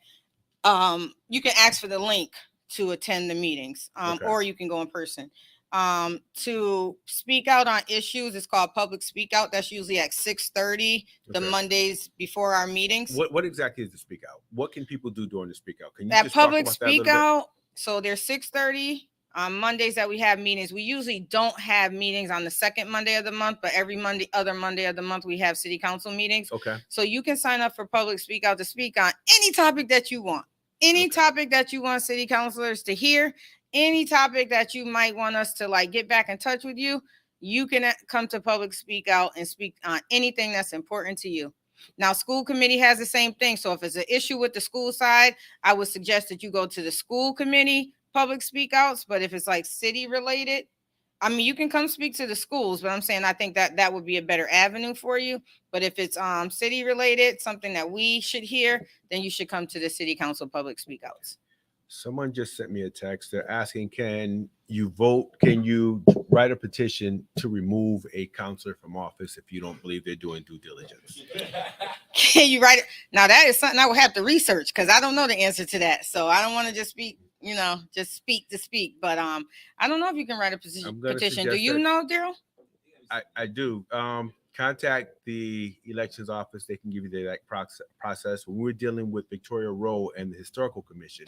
You can ask for the link to attend the meetings, Okay. or you can go in person. To speak out on issues, it's called public speak out. That's usually at 6:30 the Okay. Mondays before our meetings. What exactly is the speak out? What can people do during the speak out? Can you That just talk public about that a speak little bit? out, so there's 6:30 on Mondays that we have meetings. We usually don't have meetings on the second Monday of the month, but every other Monday of the month, we have city council meetings. Okay. So you can sign up for public speak out to speak on any topic that you want. Any topic that you want city councilors to hear, any topic that you might want us to get back in touch with you, you can come to public speak out and speak on anything that's important to you. Now, school committee has the same thing. So if it's an issue with the school side, I would suggest that you go to the school committee public speak outs. But if it's city related, I mean, you can come speak to the schools, but I'm saying I think that would be a better avenue for you. But if it's city related, something that we should hear, then you should come to the city council public speak outs. Someone just sent me a text. They're asking, can you vote? Can you write a petition to remove a counselor from office if you don't believe they're doing due diligence? Can you write it? Now, that is something I will have to research, because I don't know the answer to that. So I don't want to just speak, just speak to speak. But I don't know if you can write a petition. Do you know, Daryl? I do. Contact the elections office. They can give you the exact process. When we're dealing with Victoria Row and the Historical Commission,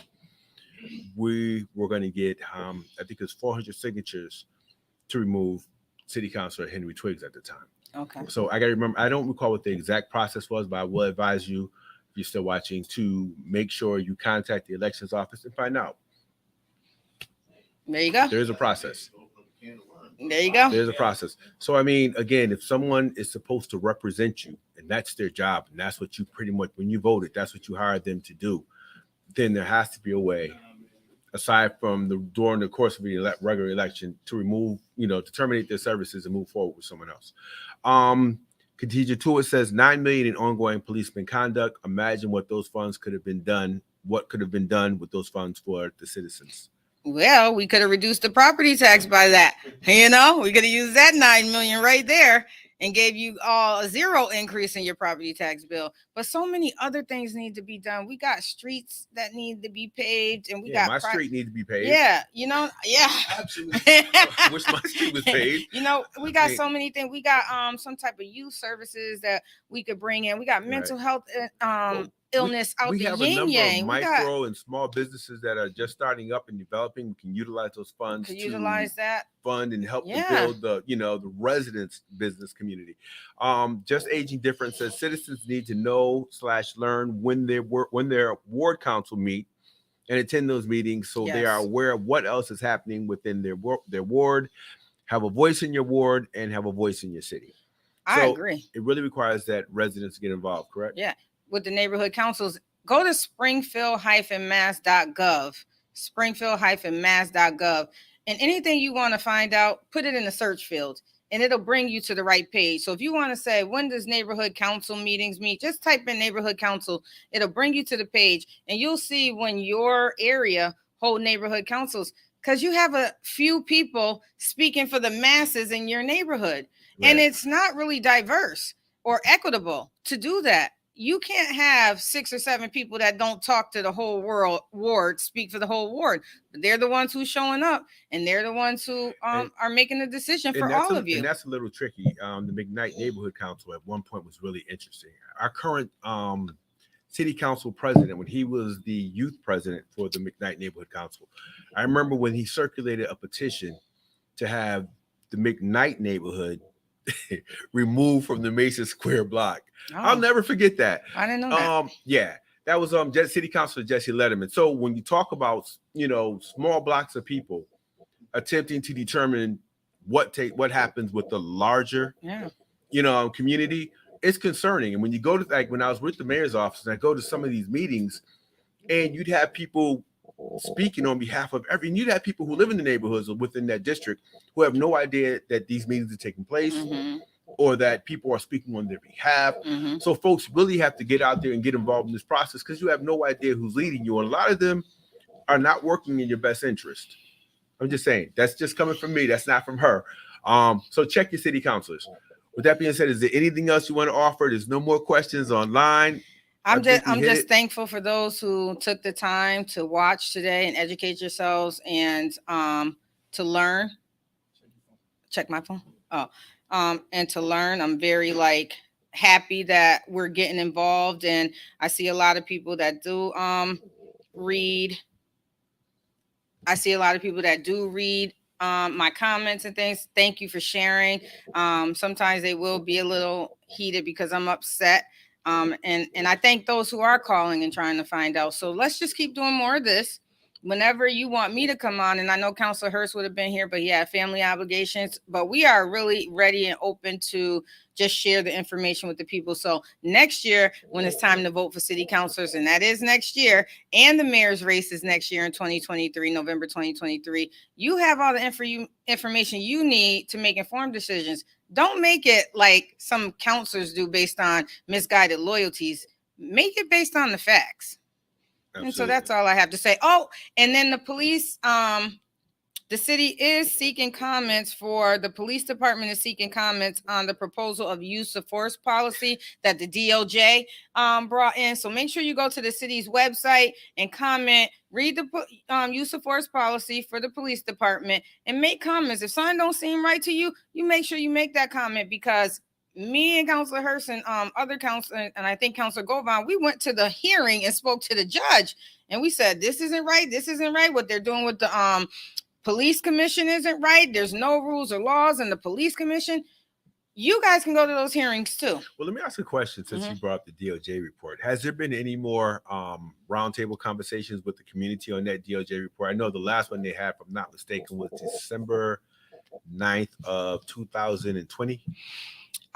we were going to get, I think it's 400 signatures to remove City Councilor Henry Twiggs at the time. Okay. So I got to remember, I don't recall what the exact process was, but I will advise you, if you're still watching, to make sure you contact the elections office and find out. There you go. There's a process. There you go. There's a process. So, I mean, again, if someone is supposed to represent you and that's their job, and that's what you pretty much, when you voted, that's what you hired them to do, then there has to be a way, aside from during the course of the regular election, to remove, to terminate their services and move forward with someone else. Khadija Tuit says $9 million in ongoing policeman conduct. Imagine what those funds could have been done. What could have been done with those funds for the citizens? Well, we could have reduced the property tax by that. We could have used that $9 million right there and gave you all a 0 increase in your property tax bill. But so many other things need to be done. We got streets that need to be paved, and we got my street needs to be paved. Yeah, Absolutely. I wish my street was paved. We got so many things. We got some type of youth services that we could bring in. We got mental health illness out we the have yin a number yang. of micro and small businesses that are just starting up and developing. We can utilize those funds that fund and help to build the residents business community. Just aging difference says citizens need to know/learn when their ward council meet and attend those meetings so they are aware of what else is happening within their ward, have a voice in your ward, and have a voice in your city. I agree. It really requires that residents get involved, correct? Yeah. With the neighborhood councils, go to springfield-mass.gov, springfield-mass.gov, and anything you want to find out, put it in the search field, and it'll bring you to the right page. So if you want to say, when does neighborhood council meetings meet, just type in neighborhood council. It'll bring you to the page, and you'll see when your area hold neighborhood councils, because you have a few people speaking for the masses in your neighborhood. Right. And it's not really diverse or equitable to do that. You can't have 6 or 7 people that don't talk to the whole ward, speak for the whole ward. But they're the ones who's showing up, and they're the ones who are making the decision for all of you. And that's a little tricky. The McKnight Neighborhood Council at one point was really interesting. Our current city council president, when he was the youth president for the McKnight Neighborhood Council, I remember when he circulated a petition to have the McKnight neighborhood removed from the Mason Square block. Oh, I'll never forget that. I didn't know that. Yeah, that was City Councilor Jesse Letterman. So when you talk about small blocks of people attempting to determine what happens with the larger community, it's concerning. And when you go to, like, when I was with the mayor's office and I go to some of these meetings, and you'd have people speaking on behalf of and you'd have people who live in the neighborhoods or within that district who have no idea that these meetings are taking place. Mm-hmm. Or that people are speaking on their behalf. Mm-hmm. So folks really have to get out there and get involved in this process, because you have no idea who's leading you. And a lot of them are not working in your best interest. I'm just saying, that's just coming from me. That's not from her. So check your city councilors. With that being said, is there anything else you want to offer? There's no more questions online. I'm just thankful for those who took the time to watch today and educate yourselves and to learn. Check my phone. And to learn. I'm very happy that we're getting involved, and I see a lot of people that do read. I see a lot of people that do read my comments and things. Thank you for sharing. Sometimes they will be a little heated because I'm upset. And I thank those who are calling and trying to find out. So let's just keep doing more of this. Whenever you want me to come on, and I know Councilor Hurst would have been here, but he had family obligations. But we are really ready and open to just share the information with the people. So next year, when it's time to vote for city councilors, and that is next year, and the mayor's race is next year in 2023, November 2023, you have all the information you need to make informed decisions. Don't make it like some councilors do based on misguided loyalties. Make it based on the facts. Absolutely. And so that's all I have to say. Oh, and then the police, the city is seeking comments the police department is seeking comments on the proposal of use of force policy that the DOJ brought in. So make sure you go to the city's website and comment, read the use of force policy for the police department, and make comments. If something don't seem right to you, you make sure you make that comment, because me and Councilor Hurst and other councilors, and I think Councilor Govan, we went to the hearing and spoke to the judge, and we said, this isn't right. This isn't right. What they're doing with the police commission isn't right. There's no rules or laws in the police commission. You guys can go to those hearings too. Well, let me ask a question, since you brought up the DOJ report. Has there been any more roundtable conversations with the community on that DOJ report? I know the last one they had, if I'm not mistaken, was December 9th of 2020.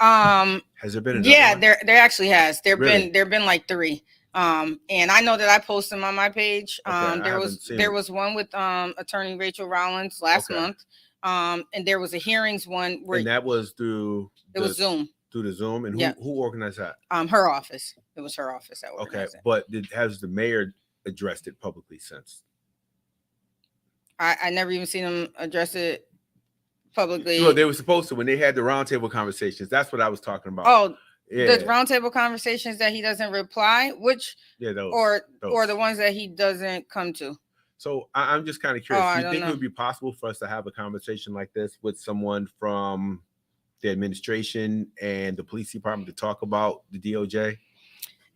Has there been another one? there actually has. There've been like 3. And I know that I posted them on my page. There was one with attorney Rachel Rollins last month. And there was a hearings one where, and that was through was Zoom. Through the Zoom. And who organized that? Her office. It was her office that organized it. But has the mayor addressed it publicly since? I never even seen him address it publicly. Well, they were supposed to when they had the roundtable conversations. That's what I was talking about. Oh, yeah. the roundtable conversations that he doesn't reply, which those or the ones that he doesn't come to. So I'm just kind of curious. Do you think know. it would be possible for us to have a conversation like this with someone from the administration and the police department to talk about the DOJ?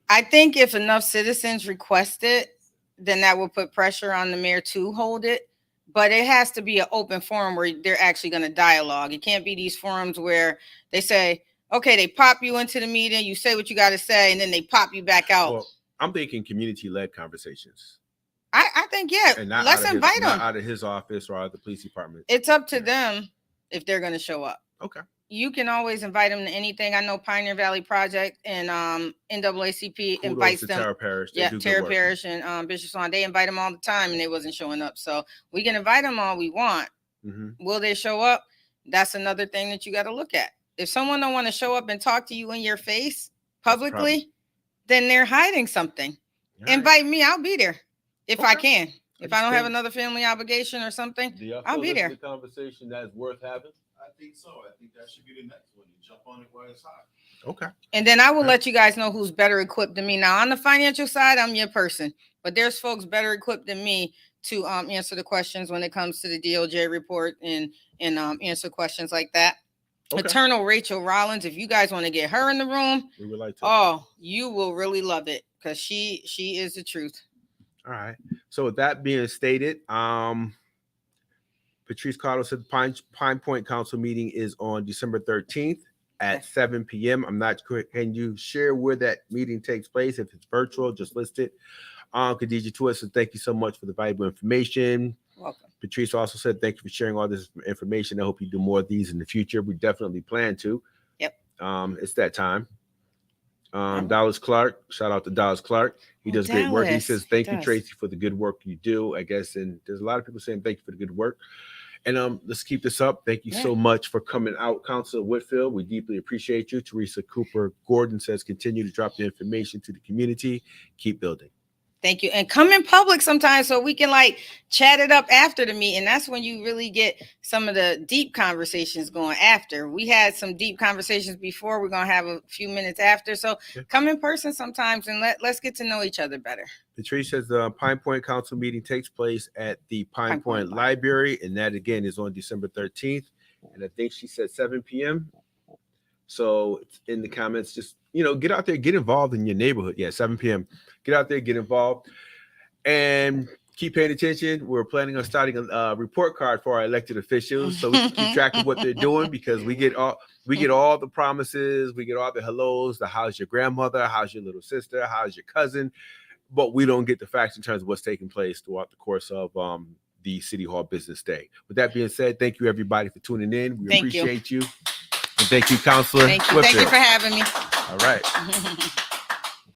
I think if enough citizens request it, then that will put pressure on the mayor to hold it. But it has to be an open forum where they're actually going to dialogue. It can't be these forums where they say, okay, they pop you into the meeting, you say what you got to say, and then they pop you back out. Well, I'm thinking community-led conversations. I think, yeah, and let's invite them. Not out of his office or out of the police department. It's up to them if they're going to show up. Okay. You can always invite them to anything. I know Pioneer Valley Project and NAACP invites them. Tara Parish. Yeah, Tara Parish and Bishop Swan. They invite them all the time, and they wasn't showing up. So we can invite them all we want. Mm-hmm. Will they show up? That's another thing that you got to look at. If someone don't want to show up and talk to you in your face publicly, then they're hiding something. Right. Invite me. I'll be there if I can. If I don't have another family obligation or something, I'll be there. The conversation that's worth having. I think so. I think that should be the next one. You jump on it while it's hot. Okay. And then I will let you guys know who's better equipped than me. Now, on the financial side, I'm your person, but there's folks better equipped than me to answer the questions when it comes to the DOJ report and answer questions like that. Okay. Eternal Rachel Rollins, if you guys want to get her in the room, we would like to. Oh, you will really love it because she is the truth. All right. So with that being stated, Patrice Carter said the Pine Point Council meeting is on December 13th at 7 p.m. I'm not sure. Can you share where that meeting takes place? If it's virtual, just list it. Khadija Tuat said, thank you so much for the valuable information. Welcome. Patrice also said, thank you for sharing all this information. I hope you do more of these in the future. We definitely plan to. Yep. It's that time. Dallas Clark, shout out to Dallas Clark. He does great work. He says, thank you, Tracye, for the good work you do, I guess. And there's a lot of people saying thank you for the good work. And let's keep this up. Thank you so much for coming out, Councilor Whitfield. We deeply appreciate you. Teresa Cooper Gordon says, continue to drop the information to the community. Keep building. Thank you. And come in public sometimes so we can chat it up after the meeting. That's when you really get some of the deep conversations going after. We had some deep conversations before. We're going to have a few minutes after. So come in person sometimes and let's get to know each other better. Patrice says the Pine Point Council meeting takes place at the Pine Point Library. And that, again, is on December 13th. And I think she said 7 p.m. So it's in the comments, just, get out there, get involved in your neighborhood. Yeah, 7 p.m. Get out there, get involved, and keep paying attention. We're planning on starting a report card for our elected officials so we can keep track of what they're doing, because we get all the promises, we get all the hellos, the how's your grandmother, how's your little sister, how's your cousin, but we don't get the facts in terms of what's taking place throughout the course of the City Hall Business Day. With that being said, thank you everybody for tuning in. We appreciate you. And thank you, Councilor. Thank you. Thank you for having me. All right.